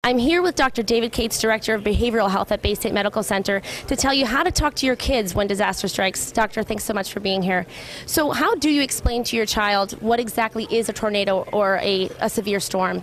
I'm here with Dr. David Cates, Director of Behavioral Health at Baystate Medical Center, to tell you how to talk to your kids when disaster strikes. Doctor, thanks so much for being here. So how do you explain to your child what exactly is a tornado or a severe storm?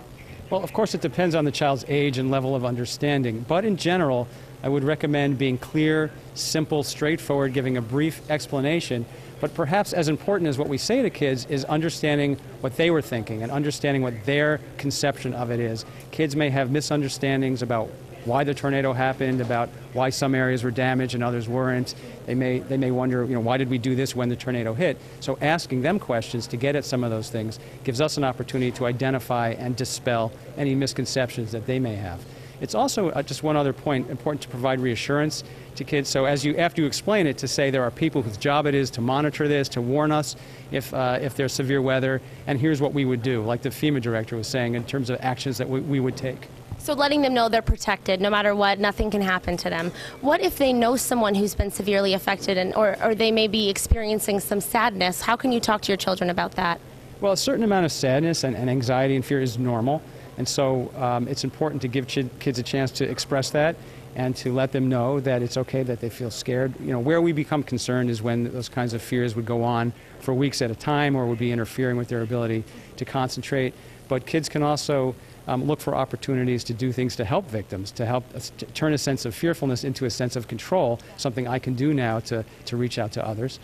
Well, of course, it depends on the child's age and level of understanding. But in general, I would recommend being clear, simple, straightforward, giving a brief explanation. But perhaps as important as what we say to kids is understanding what they were thinking and understanding what their conception of it is. Kids may have misunderstandings about why the tornado happened, about why some areas were damaged and others weren't. They may wonder, why did we do this when the tornado hit? So asking them questions to get at some of those things gives us an opportunity to identify and dispel any misconceptions that they may have. It's also, just one other point, important to provide reassurance to kids. So after you explain it, to say there are people whose job it is to monitor this, to warn us if there's severe weather, and here's what we would do, like the FEMA director was saying, in terms of actions that we would take. So letting them know they're protected, no matter what, nothing can happen to them. What if they know someone who's been severely affected or they may be experiencing some sadness? How can you talk to your children about that? Well, a certain amount of sadness and anxiety and fear is normal. And so it's important to give kids a chance to express that and to let them know that it's okay that they feel scared. Where we become concerned is when those kinds of fears would go on for weeks at a time or would be interfering with their ability to concentrate. But kids can also look for opportunities to do things to help victims, to help turn a sense of fearfulness into a sense of control, something I can do now to reach out to others.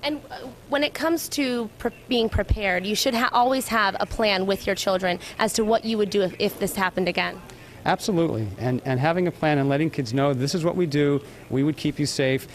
And when it comes to being prepared, you should always have a plan with your children as to what you would do if this happened again. Absolutely, and having a plan and letting kids know this is what we do, we would keep you safe.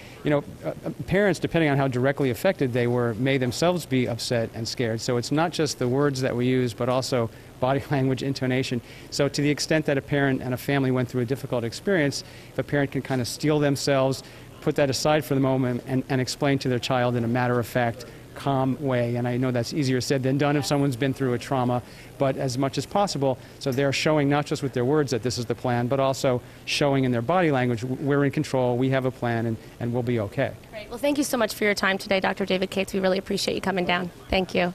Parents, depending on how directly affected they were, may themselves be upset and scared. So it's not just the words that we use, but also body language, intonation. So to the extent that a parent and a family went through a difficult experience, if a parent can kind of steel themselves, put that aside for the moment and explain to their child in a matter-of-fact, calm way. And I know that's easier said than done if someone's been through a trauma, but as much as possible, so they're showing not just with their words that this is the plan, but also showing in their body language, we're in control, we have a plan, and we'll be okay. Great. Well, thank you so much for your time today, Dr. David Cates. We really appreciate you coming down. Thank you.